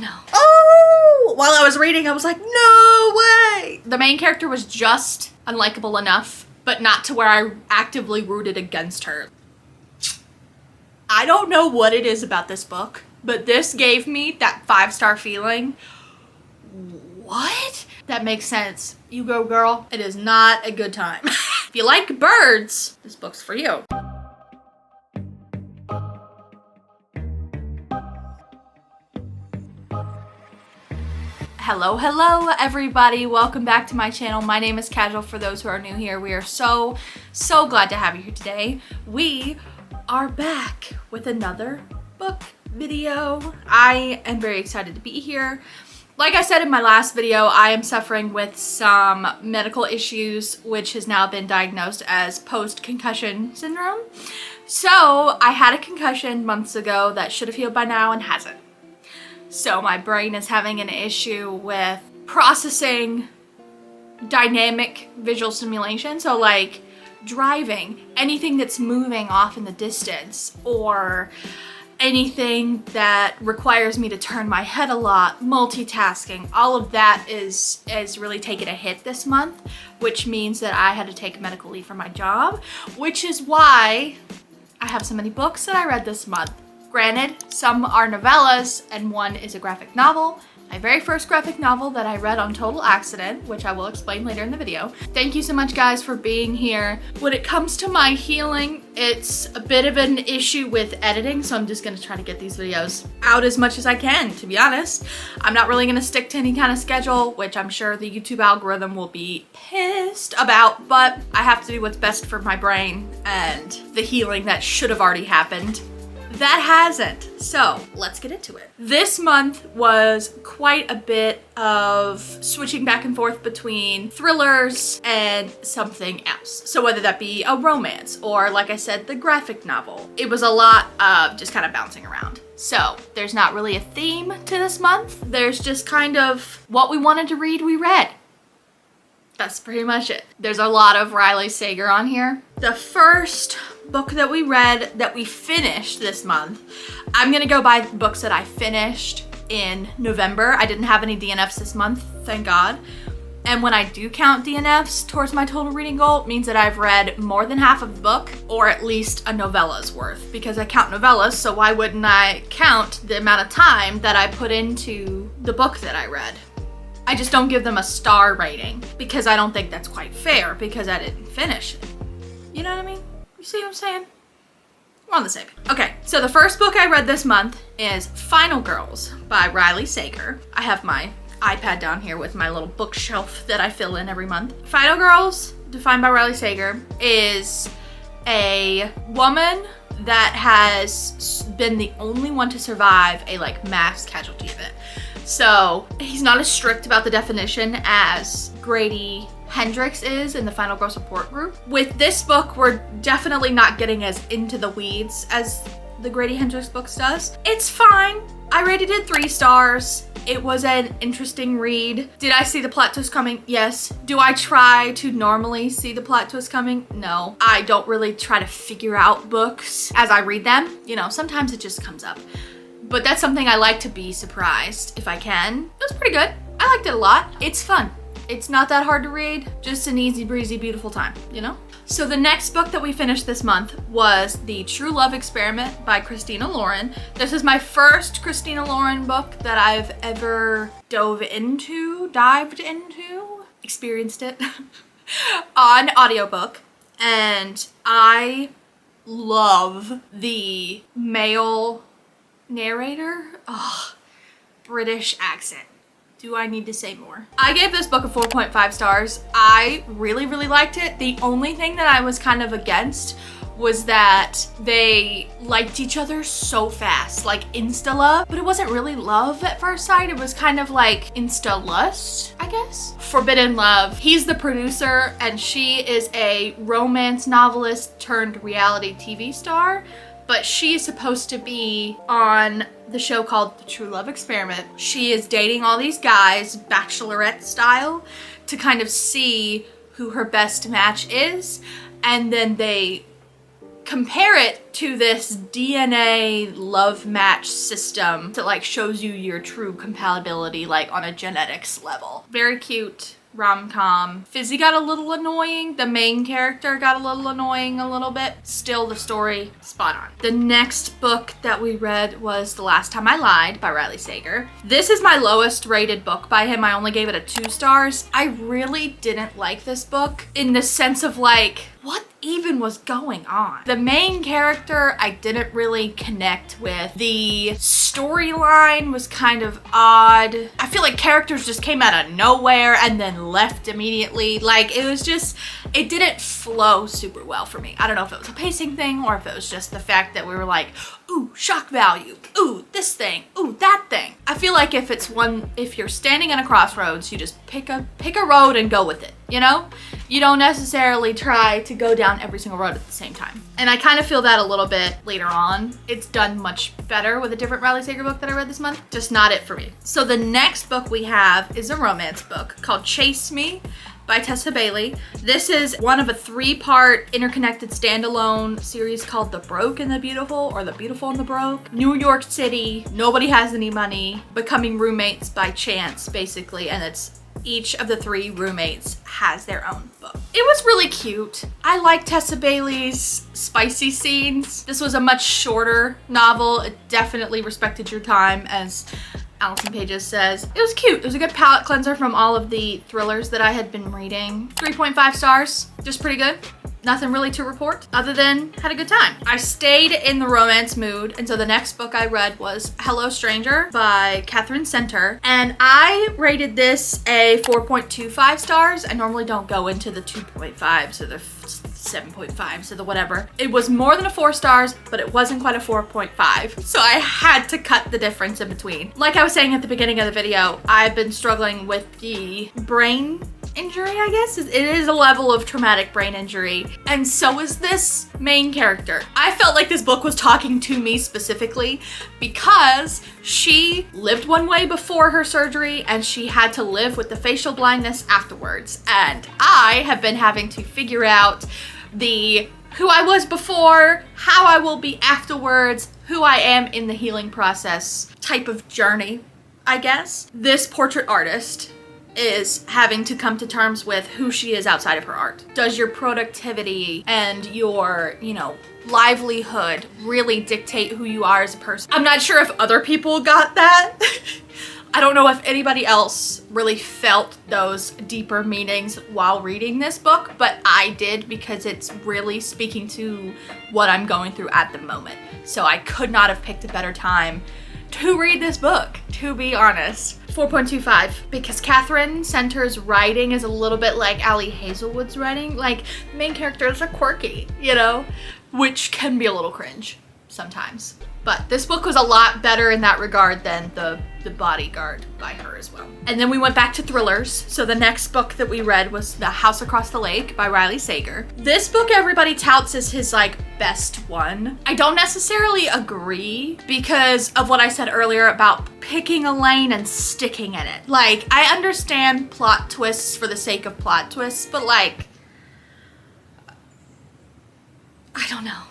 no. Oh! While I was reading, I was like, no way! The main character was just unlikable enough, but not to where I actively rooted against her. I don't know what it is about this book, but this gave me that 5-star feeling. What? That makes sense. You go, girl. It is not a good time. If you like birds, this book's for you. Hello everybody, welcome back to my channel. My name is Casual. For those who are new here, we are so glad to have you here today. We are back with another book video. I am very excited to be here. Like I said in my last video, I am suffering with some medical issues, which has now been diagnosed as post-concussion syndrome. So I had a concussion months ago that should have healed by now and hasn't. So my brain is having an issue with processing dynamic visual stimulation. So like driving, anything that's moving off in the distance, or anything that requires me to turn my head a lot, multitasking, all of that is really taking a hit this month, which means that I had to take medical leave from my job, which is why I have so many books that I read this month. Granted, some are novellas and one is a graphic novel. My very first graphic novel that I read on total accident, which I will explain later in the video. Thank you so much guys for being here. When it comes to my healing, it's a bit of an issue with editing, so I'm just gonna try to get these videos out as much as I can, to be honest. I'm not really gonna stick to any kind of schedule, which I'm sure the YouTube algorithm will be pissed about, but I have to do what's best for my brain and the healing that should have already happened. That hasn't. So let's get into it. This month was quite a bit of switching back and forth between thrillers and something else. So whether that be a romance or, like I said, the graphic novel, it was a lot of just kind of bouncing around. So there's not really a theme to this month. There's just kind of what we wanted to read, we read. That's pretty much it. There's a lot of Riley Sager on here. The first book that we read, that we finished this month, I'm gonna go by books that I finished in November. I didn't have any DNFs this month, thank God. And when I do count DNFs towards my total reading goal, it means that I've read more than half of the book, or at least a novella's worth, because I count novellas, so why wouldn't I count the amount of time that I put into the book that I read? I just don't give them a star rating because I don't think that's quite fair because I didn't finish it. You know what I mean? You see what I'm saying? We're on the same page. Okay, so the first book I read this month is Final Girls by Riley Sager. I have my iPad down here with my little bookshelf that I fill in every month. Final Girls, defined by Riley Sager, is a woman that has been the only one to survive a mass casualty event. So he's not as strict about the definition as Grady Hendrix is in the Final Girl support group. With this book, we're definitely not getting as into the weeds as the Grady Hendrix books does. It's fine. I rated it 3 stars. It was an interesting read. Did I see the plot twist coming? Yes. Do I try to normally see the plot twist coming? No. I don't really try to figure out books as I read them. You know, sometimes it just comes up. But that's something I like to be surprised if I can. It was pretty good. I liked it a lot. It's fun. It's not that hard to read, just an easy breezy, beautiful time, you know? So the next book that we finished this month was The True Love Experiment by Christina Lauren. This is my first Christina Lauren book that I've ever dived into, experienced it on audiobook. And I love the male narrator. Oh, British accent. Do I need to say more? I gave this book a 4.5 stars. I really liked it. The only thing that I was kind of against was that they liked each other so fast, like insta love, but it wasn't really love at first sight. It was kind of like insta lust, I guess. Forbidden love. He's the producer and she is a romance novelist turned reality TV star, but she is supposed to be on the show called The True Love Experiment. She is dating all these guys, bachelorette style, to kind of see who her best match is, and then they compare it to this DNA love match system that like shows you your true compatibility like on a genetics level. Very cute rom-com. Fizzy got a little annoying. The main character got a little annoying a little bit. Still, the story, spot on. The next book that we read was The Last Time I Lied by Riley Sager. This is my lowest rated book by him. I only gave it a 2 stars. I really didn't like this book in the sense of like, what even was going on? The main character I didn't really connect with. The storyline was kind of odd. I feel like characters just came out of nowhere and then left immediately. Like it was just, it didn't flow super well for me. I don't know if it was a pacing thing or if it was just the fact that we were like, ooh, shock value, ooh, this thing, ooh, that thing. I feel like if you're standing in a crossroads, you just pick a road and go with it, you know? You don't necessarily try to go down every single road at the same time. And I kind of feel that a little bit later on. It's done much better with a different Riley Sager book that I read this month. Just not it for me. So the next book we have is a romance book called Chase Me by Tessa Bailey. This is one of a 3-part interconnected standalone series called The Broke and the Beautiful, or The Beautiful and the Broke. New York City, nobody has any money, becoming roommates by chance basically, and it's each of the 3 roommates has their own book. It was really cute. I like Tessa Bailey's spicy scenes. This was a much shorter novel. It definitely respected your time, as Allison Pages says. It was cute. It was a good palate cleanser from all of the thrillers that I had been reading. 3.5 stars, just pretty good. Nothing really to report other than had a good time. I stayed in the romance mood, and so the next book I read was Hello Stranger by Catherine Center, and I rated this a 4.25 stars. I normally don't go into the 2.5s or the 7.5s or the whatever. It was more than a 4 stars, but it wasn't quite a 4.5. So I had to cut the difference in between. Like I was saying at the beginning of the video, I've been struggling with the brain injury, I guess. It is a level of traumatic brain injury, and so is this main character. I felt like this book was talking to me specifically because she lived one way before her surgery and she had to live with the facial blindness afterwards, and I have been having to figure out who I was before, how I will be afterwards, who I am in the healing process type of journey, I guess. This portrait artist is having to come to terms with who she is outside of her art. Does your productivity and your, livelihood really dictate who you are as a person? I'm not sure if other people got that. I don't know if anybody else really felt those deeper meanings while reading this book, but I did because it's really speaking to what I'm going through at the moment. So I could not have picked a better time to read this book, to be honest. 4.25, because Catherine Center's writing is a little bit like Ali Hazelwood's writing. Like, main characters are quirky, which can be a little cringe sometimes. But this book was a lot better in that regard than the Bodyguard by her as well. And then we went back to thrillers. So the next book that we read was The House Across the Lake by Riley Sager. This book everybody touts as his best one. I don't necessarily agree because of what I said earlier about picking a lane and sticking in it. I understand plot twists for the sake of plot twists, but I don't know.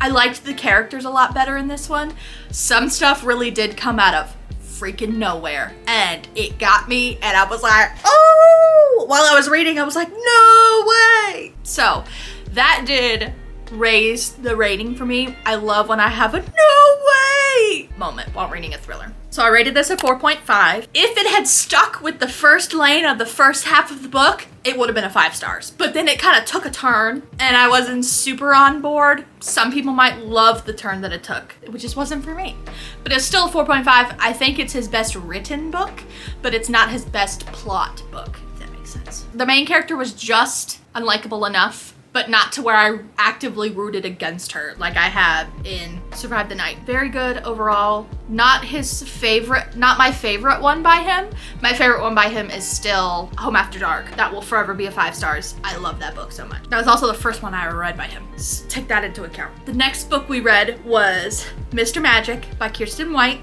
I liked the characters a lot better in this one. Some stuff really did come out of freaking nowhere, and it got me, and I was like, oh! While I was reading, I was like, no way! So that did raise the rating for me. I love when I have a no way moment while reading a thriller. So I rated this a 4.5. If it had stuck with the first lane of the first half of the book, it would have been a 5 stars. But then it kind of took a turn and I wasn't super on board. Some people might love the turn that it took, which just wasn't for me. But it's still a 4.5. I think it's his best written book, but it's not his best plot book, if that makes sense. The main character was just unlikable enough, but not to where I actively rooted against her like I have in Survive the Night. Very good overall. Not my favorite one by him. My favorite one by him is still Home After Dark. That will forever be a 5 stars. I love that book so much. That was also the first one I ever read by him. Just take that into account. The next book we read was Mr. Magic by Kirsten White.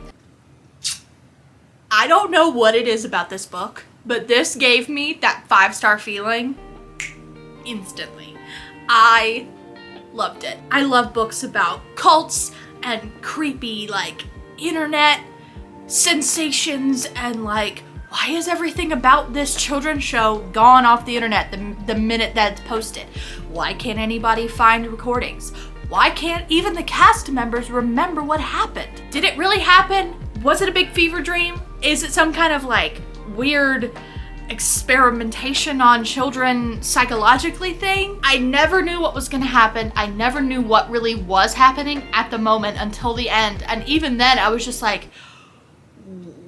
I don't know what it is about this book, but this gave me that 5-star feeling instantly. I loved it. I love books about cults and creepy like internet sensations and like, why is everything about this children's show gone off the internet the minute that's posted? Why can't anybody find recordings? Why can't even the cast members remember what happened? Did it really happen? Was it a big fever dream? Is it some kind of like weird experimentation on children psychologically thing? I never knew what was gonna happen. I never knew what really was happening at the moment until the end. And even then I was just like,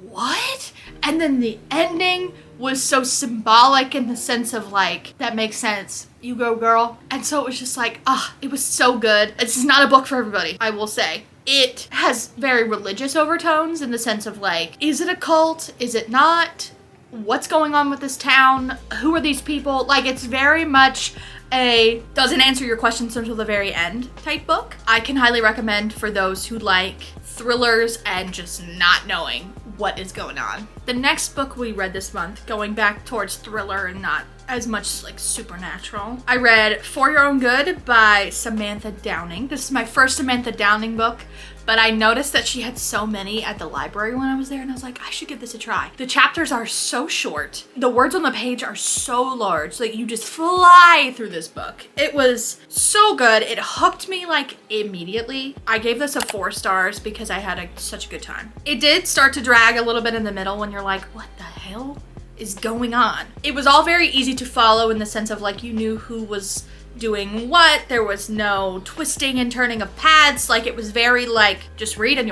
what? And then the ending was so symbolic in the sense of like, that makes sense. You go, girl. And so it was just like, it was so good. This is not a book for everybody, I will say. It has very religious overtones in the sense of like, is it a cult? Is it not? What's going on with this town? Who are these people? Like, it's very much a doesn't answer your questions until the very end type book. I can highly recommend for those who like thrillers and just not knowing what is going on. The next book we read this month, going back towards thriller and not as much like supernatural, I read For Your Own Good by Samantha Downing. This is my first Samantha Downing book, but I noticed that she had so many at the library when I was there, and I was like, I should give this a try. The chapters are so short. The words on the page are so large, like you just fly through this book. It was so good. It hooked me like immediately. I gave this a 4 stars because I had such a good time. It did start to drag a little bit in the middle when you're like, what the hell is going on? It was all very easy to follow in the sense of like you knew who was doing what. There was no twisting and turning of paths. Like it was very like, just read and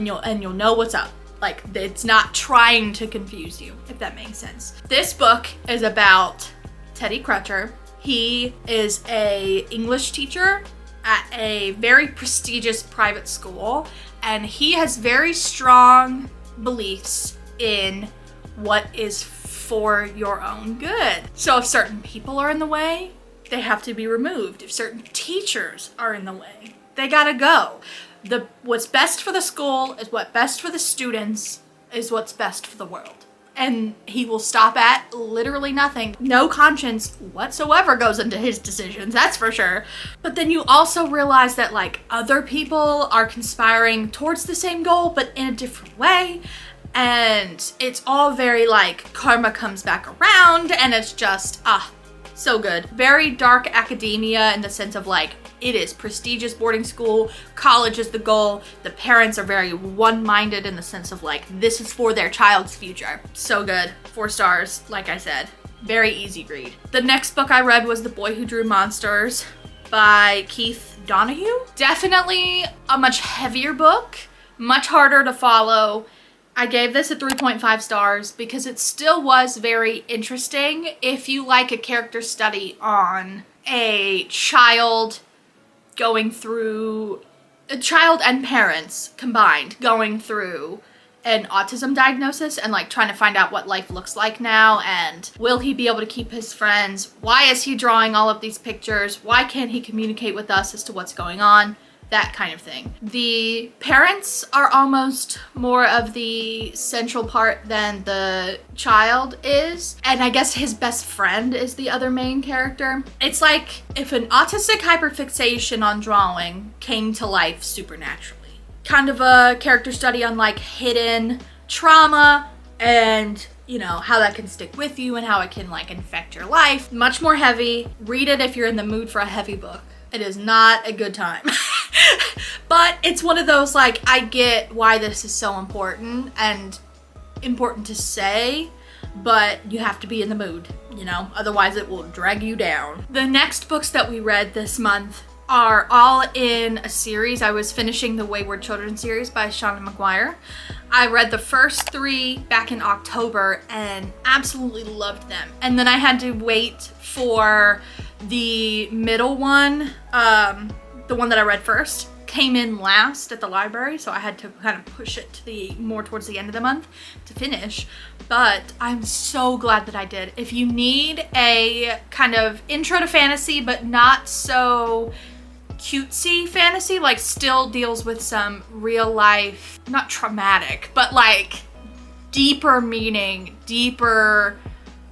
you'll know what's up. Like it's not trying to confuse you, if that makes sense. This book is about Teddy Crutcher. He is a English teacher at a very prestigious private school, and he has very strong beliefs in what is for your own good. So if certain people are in the way, they have to be removed. If certain teachers are in the way, they gotta go. What's best for the school is what best for the students is what's best for the world. And he will stop at literally nothing. No conscience whatsoever goes into his decisions, that's for sure. But then you also realize that like other people are conspiring towards the same goal, but in a different way. And it's all very like karma comes back around, and it's just, so good. Very dark academia in the sense of like, it is prestigious boarding school, college is the goal. The parents are very one-minded in the sense of like, this is for their child's future. So good. 4 stars, like I said. Very easy read. The next book I read was The Boy Who Drew Monsters by Keith Donahue. Definitely a much heavier book, much harder to follow. I gave this a 3.5 stars because it still was very interesting if you like a character study on a child and parents combined going through an autism diagnosis and like trying to find out what life looks like now, and will he be able to keep his friends? Why is he drawing all of these pictures? Why can't he communicate with us as to what's going on? That kind of thing. The parents are almost more of the central part than the child is. And I guess his best friend is the other main character. It's like if an autistic hyperfixation on drawing came to life supernaturally. Kind of a character study on like hidden trauma and you know, how that can stick with you and how it can like infect your life. Much more heavy. Read it if you're in the mood for a heavy book. It is not a good time. But it's one of those like, I get why this is so important and important to say, but you have to be in the mood, you know, otherwise it will drag you down. The next books that we read this month are all in a series. I was finishing the Wayward Children series by Shauna McGuire. I read the first 3 back in October and absolutely loved them. And then I had to wait for the middle one, the one that I read first, came in last at the library, so I had to kind of push it to more towards the end of the month to finish. But I'm so glad that I did. If you need a kind of intro to fantasy, but not so cutesy fantasy, like still deals with some real life, not traumatic, but like deeper meaning, deeper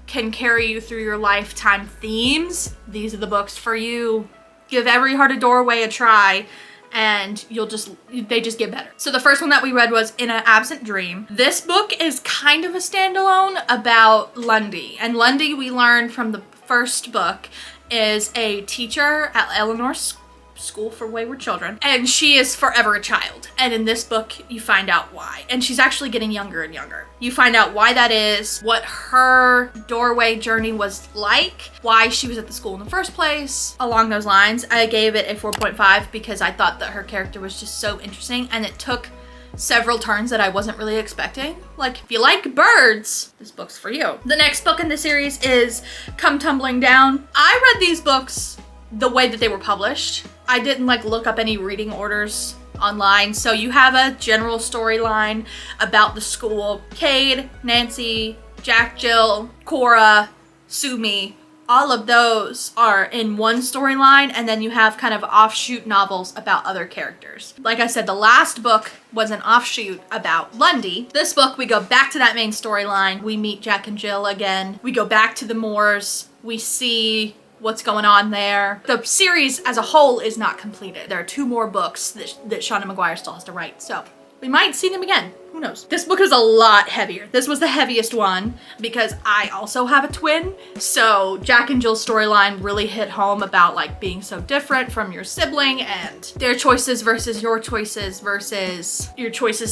can carry you through your lifetime themes, these are the books for you. Give every hearted doorway a try and they just get better. So the first one that we read was In an Absent Dream. This book is kind of a standalone about Lundy. And Lundy, we learned from the first book, is a teacher at Eleanor's School for Wayward Children, and she is forever a child. And in this book, you find out why. And she's actually getting younger and younger. You find out why that is, what her doorway journey was like, why she was at the school in the first place. Along those lines, I gave it a 4.5 because I thought that her character was just so interesting, and it took several turns that I wasn't really expecting. Like, if you like birds, this book's for you. The next book in the series is Come Tumbling Down. I read these books the way that they were published. I didn't like look up any reading orders online. So you have a general storyline about the school. Cade, Nancy, Jack, Jill, Cora, Sumi, all of those are in one storyline, and then you have kind of offshoot novels about other characters. Like I said, the last book was an offshoot about Lundy. This book, we go back to that main storyline. We meet Jack and Jill again. We go back to the moors. We see what's going on there. The series as a whole is not completed. There are 2 more books that Shauna Maguire still has to write, so we might see them again. Who knows? This book is a lot heavier. This was the heaviest one because I also have a twin, so Jack and Jill's storyline really hit home about like being so different from your sibling and their choices versus your choices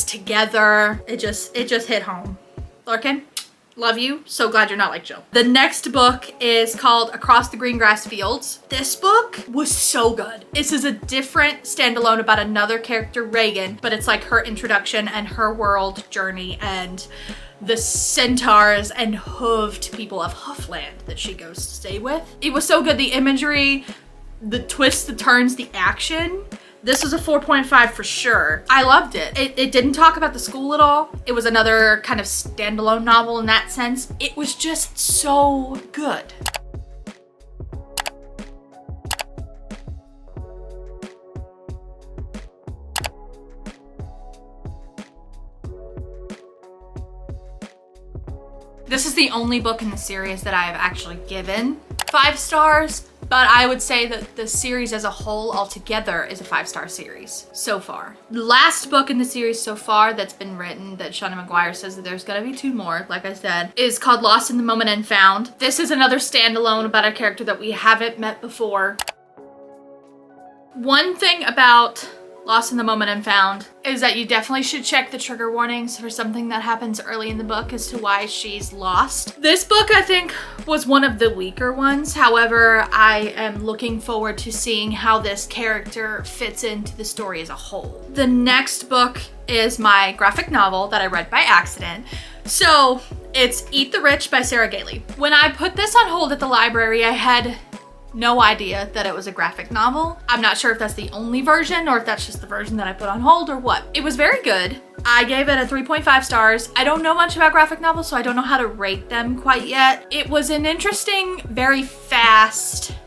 together. It just hit home. Larkin, love you. So glad you're not like Jill. The next book is called Across the Green Grass Fields. This book was so good. This is a different standalone about another character, Reagan, but it's like her introduction and her world journey and the centaurs and hooved people of Hoofland that she goes to stay with. It was so good. The imagery, the twists, the turns, the action. This was a 4.5 for sure. I loved it. It didn't talk about the school at all. It was another kind of standalone novel in that sense. It was just so good. This is the only book in the series that I have actually given 5 stars. But I would say that the series as a whole altogether is a 5-star series so far. The last book in the series so far that's been written that Shauna Maguire says that there's gonna be 2 more, like I said, is called Lost in the Moment and Found. This is another standalone about a character that we haven't met before. One thing about Lost in the Moment and Found is that you definitely should check the trigger warnings for something that happens early in the book as to why she's lost. This book, I think, was one of the weaker ones. However, I am looking forward to seeing how this character fits into the story as a whole. The next book is my graphic novel that I read by accident. So it's Eat the Rich by Sarah Gailey. When I put this on hold at the library, I had no idea that it was a graphic novel. I'm not sure if that's the only version or if that's just the version that I put on hold or what. It was very good. I gave it a 3.5 stars. I don't know much about graphic novels, so I don't know how to rate them quite yet. It was an interesting, very fast-paced,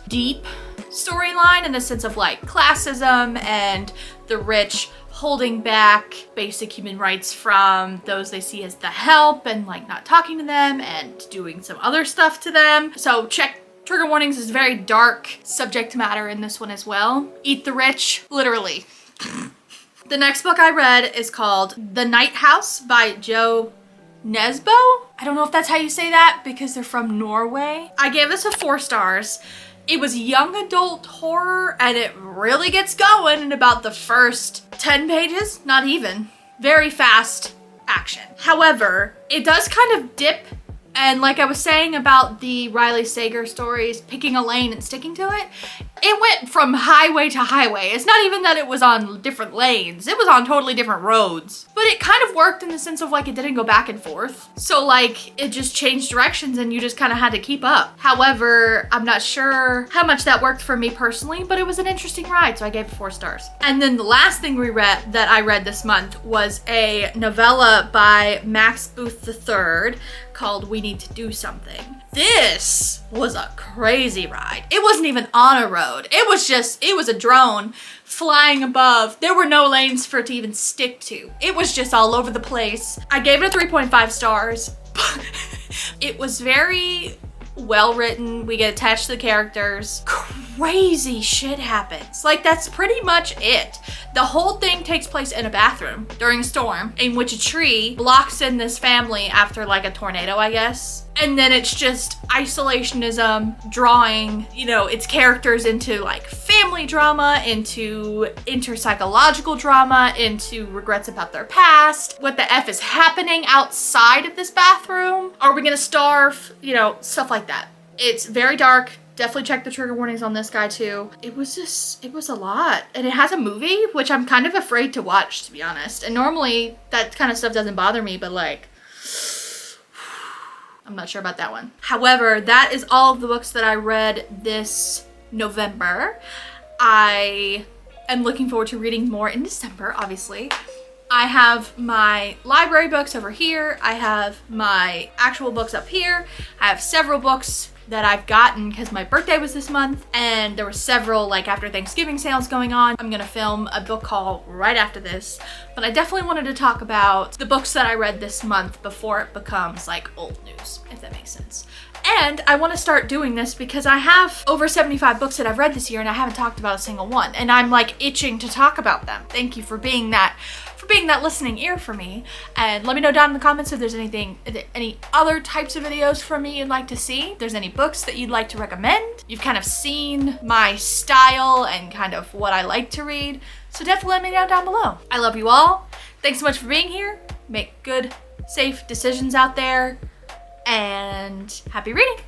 deep storyline in the sense of like classism and the rich holding back basic human rights from those they see as the help and like not talking to them and doing some other stuff to them. So check trigger warnings. Is very dark subject matter in this one as well. Eat the Rich, literally. The next book I read is called The Night House by Joe Nesbo. I don't know if that's how you say that because they're from Norway. I gave this a 4 stars. It was young adult horror and it really gets going in about the first 10 pages, not even. Very fast action. However, it does kind of dip, and like I was saying about the Riley Sager stories, picking a lane and sticking to it, it went from highway to highway. It's not even that it was on different lanes. It was on totally different roads. But it kind of worked in the sense of like it didn't go back and forth. So like it just changed directions and you just kind of had to keep up. However, I'm not sure how much that worked for me personally, but it was an interesting ride, so I gave it 4 stars. And then the last thing I read this month was a novella by Max Booth III called We Need to Do Something. This was a crazy ride. It wasn't even on a road. It was a drone flying above. There were no lanes for it to even stick to. It was just all over the place. I gave it a 3.5 stars. It was very well written. We get attached to the characters. crazy shit happens. Like, that's pretty much it. The whole thing takes place in a bathroom during a storm in which a tree blocks in this family after like a tornado, I guess. And then it's just isolationism, drawing, you know, its characters into like family drama, into interpsychological drama, into regrets about their past. What the F is happening outside of this bathroom? Are we gonna starve? You know, stuff like that. It's very dark. Definitely check the trigger warnings on this guy too. It was a lot. And it has a movie, which I'm kind of afraid to watch, to be honest. And normally that kind of stuff doesn't bother me, but like, I'm not sure about that one. However, that is all of the books that I read this November. I am looking forward to reading more in December, obviously. I have my library books over here. I have my actual books up here. I have several books that I've gotten because my birthday was this month, and there were several like after Thanksgiving sales going on. I'm gonna film a book haul right after this, but I definitely wanted to talk about the books that I read this month before it becomes like old news, if that makes sense. And I want to start doing this because I have over 75 books that I've read this year and I haven't talked about a single one, and I'm like itching to talk about them. Thank you for being that listening ear for me. And let me know down in the comments if there's any other types of videos from me you'd like to see. If there's any books that you'd like to recommend. You've kind of seen my style and kind of what I like to read. So definitely let me know down below. I love you all. Thanks so much for being here. Make good, safe decisions out there. And happy reading.